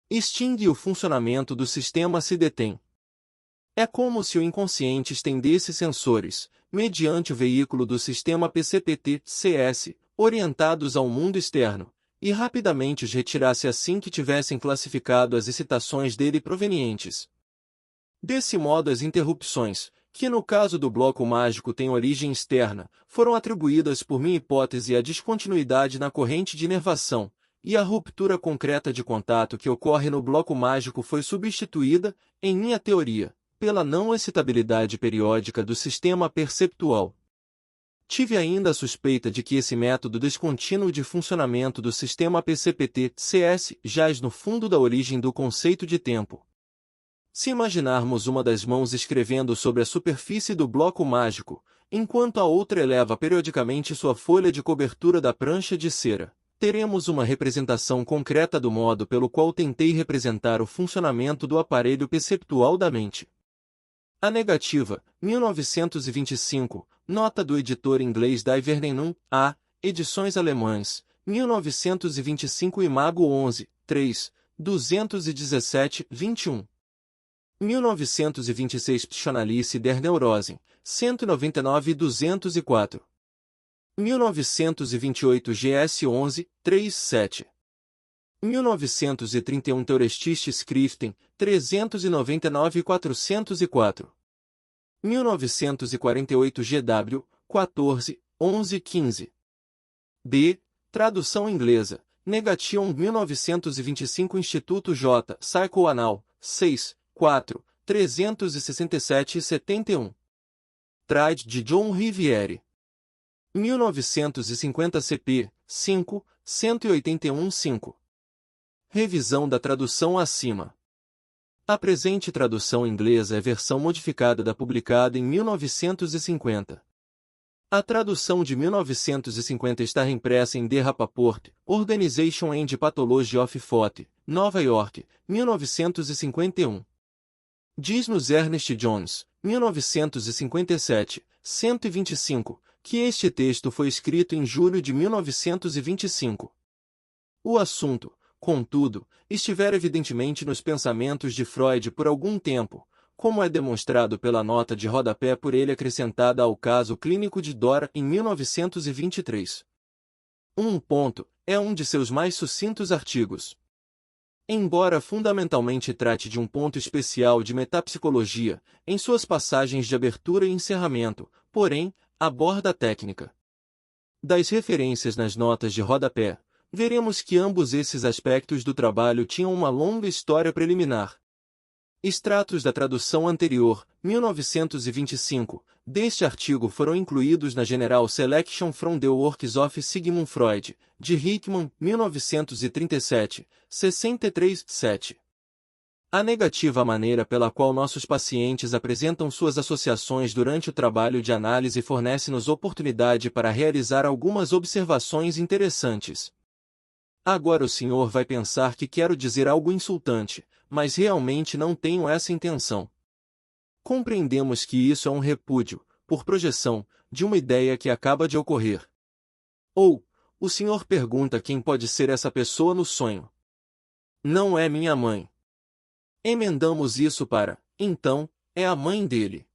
Extingue o funcionamento do sistema se detém. É como se o inconsciente estendesse sensores, mediante o veículo do sistema PCPT-CS, orientados ao mundo externo, e rapidamente os retirasse assim que tivessem classificado as excitações dele provenientes. Desse modo as interrupções, que no caso do bloco mágico têm origem externa, foram atribuídas por minha hipótese à descontinuidade na corrente de inervação, e a ruptura concreta de contato que ocorre no bloco mágico foi substituída, em minha teoria, pela não excitabilidade periódica do sistema perceptual. Tive ainda a suspeita de que esse método descontínuo de funcionamento do sistema PCPT-CS jaz no fundo da origem do conceito de tempo. Se imaginarmos uma das mãos escrevendo sobre a superfície do bloco mágico, enquanto a outra eleva periodicamente sua folha de cobertura da prancha de cera, teremos uma representação concreta do modo pelo qual tentei representar o funcionamento do aparelho perceptual da mente. A negativa, 1925, nota do editor inglês Divernenum, A, edições alemãs, 1925 Imago 11, 3, 217, 21. 1926 Psychanalyse der Neurosen, 199 e 204. 1928 GS 11, 3, 7. 1931 Theoretische Schriften, 399 e 404. 1948 GW, 14, 11, 15. B. Tradução inglesa. Negation 1925 Instituto J. Psychoanal, 6, 4, 367 e 71. Trade de John Riviere. 1950 CP, 5, 181, 5. Revisão da tradução acima. A presente tradução inglesa é versão modificada da publicada em 1950. A tradução de 1950 está impressa em D. Rappaport, Organization and Pathology of Thought, Nova York, 1951. Diz-nos Ernest Jones, 1957, 125, que este texto foi escrito em julho de 1925. O assunto, contudo, estivera evidentemente nos pensamentos de Freud por algum tempo, como é demonstrado pela nota de rodapé por ele acrescentada ao caso clínico de Dora em 1923. É um de seus mais sucintos artigos. Embora fundamentalmente trate de um ponto especial de metapsicologia, em suas passagens de abertura e encerramento, porém, aborda a técnica. Das referências nas notas de rodapé, veremos que ambos esses aspectos do trabalho tinham uma longa história preliminar. Extratos da tradução anterior, 1925, deste artigo foram incluídos na General Selection from the Works of Sigmund Freud, de Hickman, 1937, 63, 7. A negativa maneira pela qual nossos pacientes apresentam suas associações durante o trabalho de análise fornece-nos oportunidade para realizar algumas observações interessantes. Agora o senhor vai pensar que quero dizer algo insultante, mas realmente não tenho essa intenção. Compreendemos que isso é um repúdio, por projeção, de uma ideia que acaba de ocorrer. Ou, o senhor pergunta quem pode ser essa pessoa no sonho. Não é minha mãe. Emendamos isso para, então, é a mãe dele.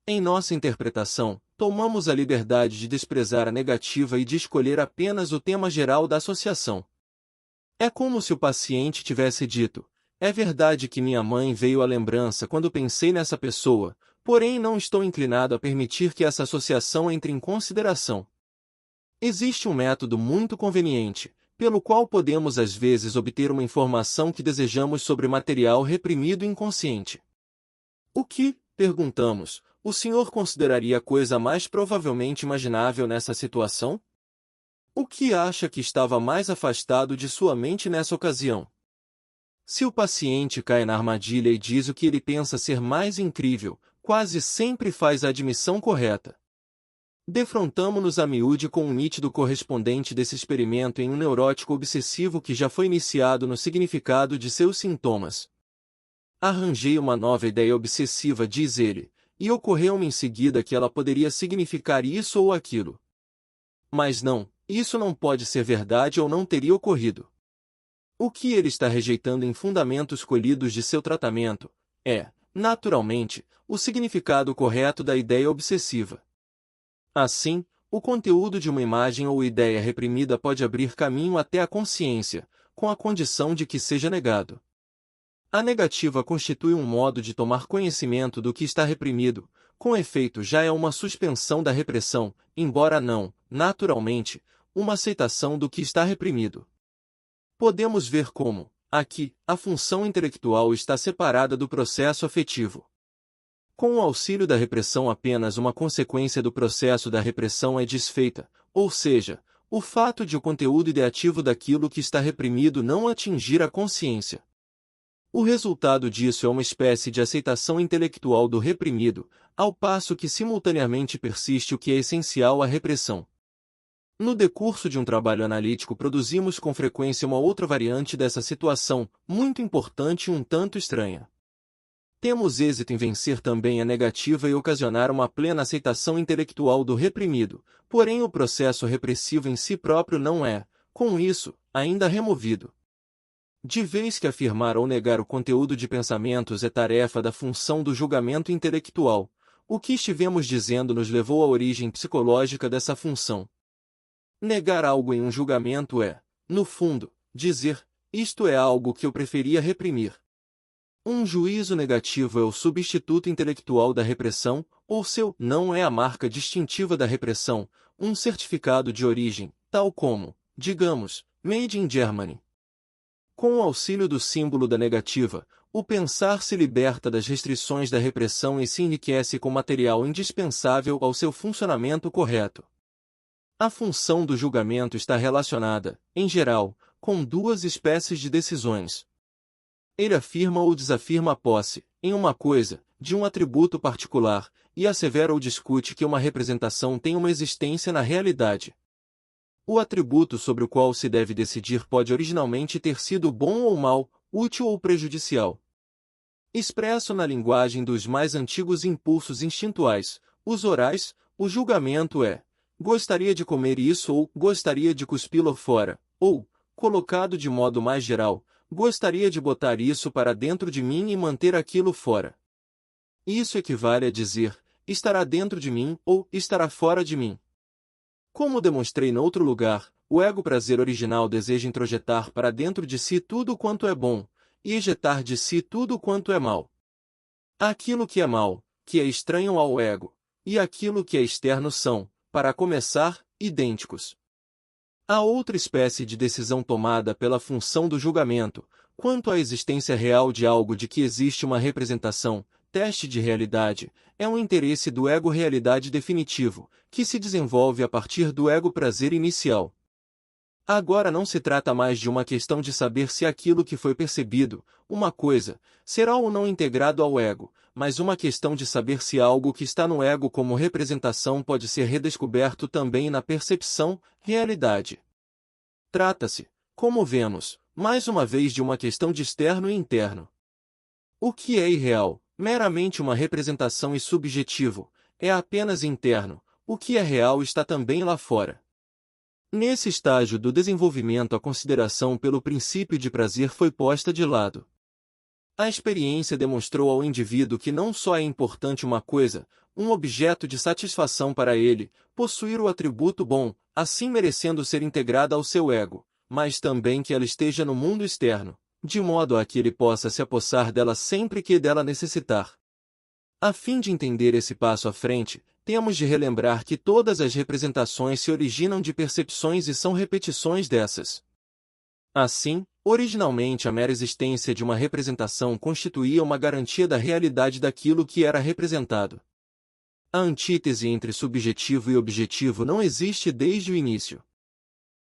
Em nossa interpretação, tomamos a liberdade de desprezar a negativa e de escolher apenas o tema geral da associação. É como se o paciente tivesse dito: é verdade que minha mãe veio à lembrança quando pensei nessa pessoa, porém não estou inclinado a permitir que essa associação entre em consideração. Existe um método muito conveniente, pelo qual podemos às vezes obter uma informação que desejamos sobre material reprimido inconsciente. O que, perguntamos, o senhor consideraria a coisa mais provavelmente imaginável nessa situação? O que acha que estava mais afastado de sua mente nessa ocasião? Se o paciente cai na armadilha e diz o que ele pensa ser mais incrível, quase sempre faz a admissão correta. Defrontamo-nos a miúde com um nítido correspondente desse experimento em um neurótico obsessivo que já foi iniciado no significado de seus sintomas. Arranjei uma nova ideia obsessiva, diz ele, e ocorreu-me em seguida que ela poderia significar isso ou aquilo. Mas não, isso não pode ser verdade ou não teria ocorrido. O que ele está rejeitando em fundamentos colhidos de seu tratamento é, naturalmente, o significado correto da ideia obsessiva. Assim, o conteúdo de uma imagem ou ideia reprimida pode abrir caminho até a consciência, com a condição de que seja negado. A negativa constitui um modo de tomar conhecimento do que está reprimido, com efeito já é uma suspensão da repressão, embora não, naturalmente, uma aceitação do que está reprimido. Podemos ver como, aqui, a função intelectual está separada do processo afetivo. Com o auxílio da repressão, apenas uma consequência do processo da repressão é desfeita, ou seja, o fato de o conteúdo ideativo daquilo que está reprimido não atingir a consciência. O resultado disso é uma espécie de aceitação intelectual do reprimido, ao passo que simultaneamente persiste o que é essencial à repressão. No decurso de um trabalho analítico produzimos com frequência uma outra variante dessa situação, muito importante e um tanto estranha. Temos êxito em vencer também a negativa e ocasionar uma plena aceitação intelectual do reprimido, porém o processo repressivo em si próprio não é, com isso, ainda removido. De vez que afirmar ou negar o conteúdo de pensamentos é tarefa da função do julgamento intelectual, o que estivemos dizendo nos levou à origem psicológica dessa função. Negar algo em um julgamento é, no fundo, dizer, isto é algo que eu preferia reprimir. Um juízo negativo é o substituto intelectual da repressão, ou seu não é a marca distintiva da repressão, um certificado de origem, tal como, digamos, Made in Germany. Com o auxílio do símbolo da negativa, o pensar se liberta das restrições da repressão e se enriquece com material indispensável ao seu funcionamento correto. A função do julgamento está relacionada, em geral, com duas espécies de decisões. Ele afirma ou desafirma a posse, em uma coisa, de um atributo particular, e assevera ou discute que uma representação tem uma existência na realidade. O atributo sobre o qual se deve decidir pode originalmente ter sido bom ou mau, útil ou prejudicial. Expresso na linguagem dos mais antigos impulsos instintuais, os orais, o julgamento é: gostaria de comer isso ou gostaria de cuspi-lo fora, ou, colocado de modo mais geral, gostaria de botar isso para dentro de mim e manter aquilo fora. Isso equivale a dizer, estará dentro de mim ou estará fora de mim. Como demonstrei noutro lugar, o ego-prazer original deseja introjetar para dentro de si tudo quanto é bom, e ejetar de si tudo quanto é mal. Aquilo que é mal, que é estranho ao ego, e aquilo que é externo são, para começar, idênticos. Há outra espécie de decisão tomada pela função do julgamento, quanto à existência real de algo de que existe uma representação, teste de realidade, é um interesse do ego-realidade definitivo, que se desenvolve a partir do ego-prazer inicial. Agora não se trata mais de uma questão de saber se aquilo que foi percebido, uma coisa, será ou não integrado ao ego, mas uma questão de saber se algo que está no ego como representação pode ser redescoberto também na percepção, realidade. Trata-se, como vemos, mais uma vez de uma questão de externo e interno. O que é irreal, meramente uma representação e subjetivo, é apenas interno, o que é real está também lá fora. Nesse estágio do desenvolvimento a consideração pelo princípio de prazer foi posta de lado. A experiência demonstrou ao indivíduo que não só é importante uma coisa, um objeto de satisfação para ele, possuir o atributo bom, assim merecendo ser integrada ao seu ego, mas também que ela esteja no mundo externo, de modo a que ele possa se apossar dela sempre que dela necessitar. A fim de entender esse passo à frente, temos de relembrar que todas as representações se originam de percepções e são repetições dessas. Assim, originalmente a mera existência de uma representação constituía uma garantia da realidade daquilo que era representado. A antítese entre subjetivo e objetivo não existe desde o início.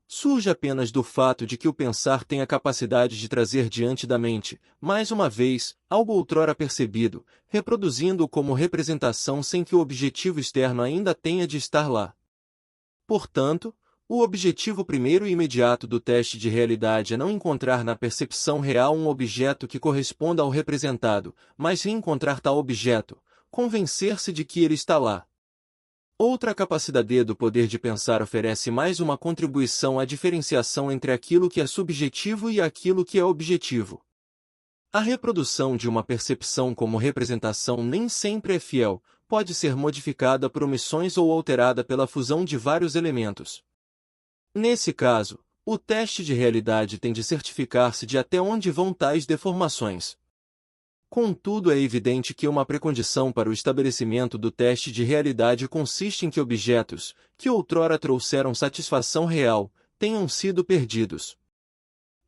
Surge apenas do fato de que o pensar tem a capacidade de trazer diante da mente, mais uma vez, algo outrora percebido, reproduzindo-o como representação sem que o objetivo externo ainda tenha de estar lá. Portanto, o objetivo primeiro e imediato do teste de realidade é não encontrar na percepção real um objeto que corresponda ao representado, mas reencontrar tal objeto, convencer-se de que ele está lá. Outra capacidade do poder de pensar oferece mais uma contribuição à diferenciação entre aquilo que é subjetivo e aquilo que é objetivo. A reprodução de uma percepção como representação nem sempre é fiel, pode ser modificada por omissões ou alterada pela fusão de vários elementos. Nesse caso, o teste de realidade tem de certificar-se de até onde vão tais deformações. Contudo, é evidente que uma precondição para o estabelecimento do teste de realidade consiste em que objetos, que outrora trouxeram satisfação real, tenham sido perdidos.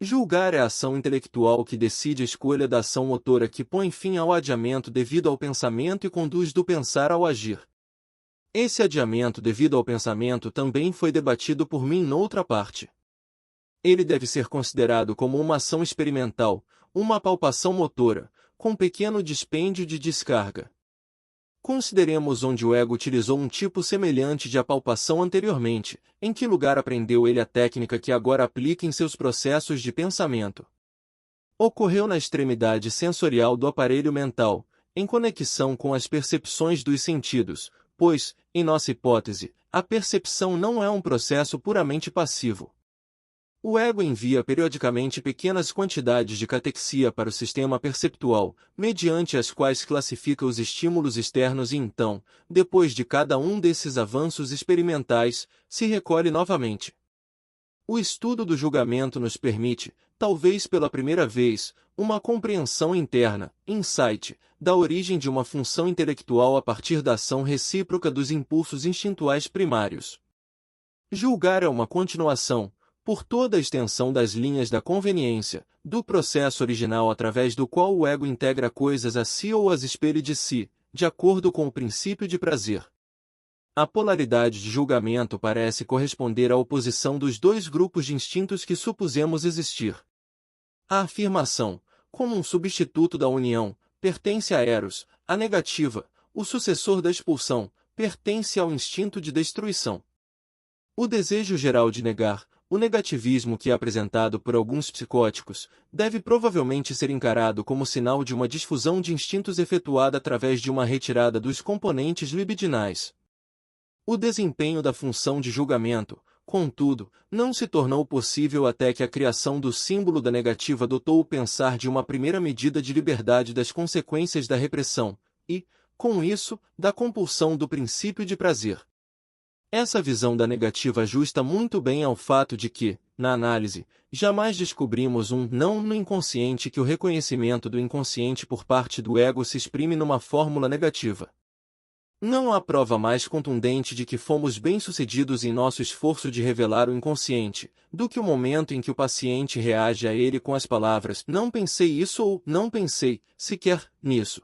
Julgar é a ação intelectual que decide a escolha da ação motora que põe fim ao adiamento devido ao pensamento e conduz do pensar ao agir. Esse adiamento devido ao pensamento também foi debatido por mim noutra parte. Ele deve ser considerado como uma ação experimental, uma palpação motora, com pequeno dispêndio de descarga. Consideremos onde o ego utilizou um tipo semelhante de apalpação anteriormente, em que lugar aprendeu ele a técnica que agora aplica em seus processos de pensamento. Ocorreu na extremidade sensorial do aparelho mental, em conexão com as percepções dos sentidos, pois, em nossa hipótese, a percepção não é um processo puramente passivo. O ego envia periodicamente pequenas quantidades de catexia para o sistema perceptual, mediante as quais classifica os estímulos externos e então, depois de cada um desses avanços experimentais, se recolhe novamente. O estudo do julgamento nos permite, talvez pela primeira vez, uma compreensão interna, insight, da origem de uma função intelectual a partir da ação recíproca dos impulsos instintuais primários. Julgar é uma continuação, por toda a extensão das linhas da conveniência, do processo original através do qual o ego integra coisas a si ou as espelha de si, de acordo com o princípio de prazer. A polaridade de julgamento parece corresponder à oposição dos dois grupos de instintos que supusemos existir. A afirmação, como um substituto da união, pertence a Eros, a negativa, o sucessor da expulsão, pertence ao instinto de destruição. O desejo geral de negar, o negativismo que é apresentado por alguns psicóticos, deve provavelmente ser encarado como sinal de uma difusão de instintos efetuada através de uma retirada dos componentes libidinais. O desempenho da função de julgamento, contudo, não se tornou possível até que a criação do símbolo da negativa adotou o pensar de uma primeira medida de liberdade das consequências da repressão, e, com isso, da compulsão do princípio de prazer. Essa visão da negativa ajusta muito bem ao fato de que, na análise, jamais descobrimos um não no inconsciente que o reconhecimento do inconsciente por parte do ego se exprime numa fórmula negativa. Não há prova mais contundente de que fomos bem-sucedidos em nosso esforço de revelar o inconsciente, do que o momento em que o paciente reage a ele com as palavras "não pensei isso" ou "não pensei, sequer, nisso".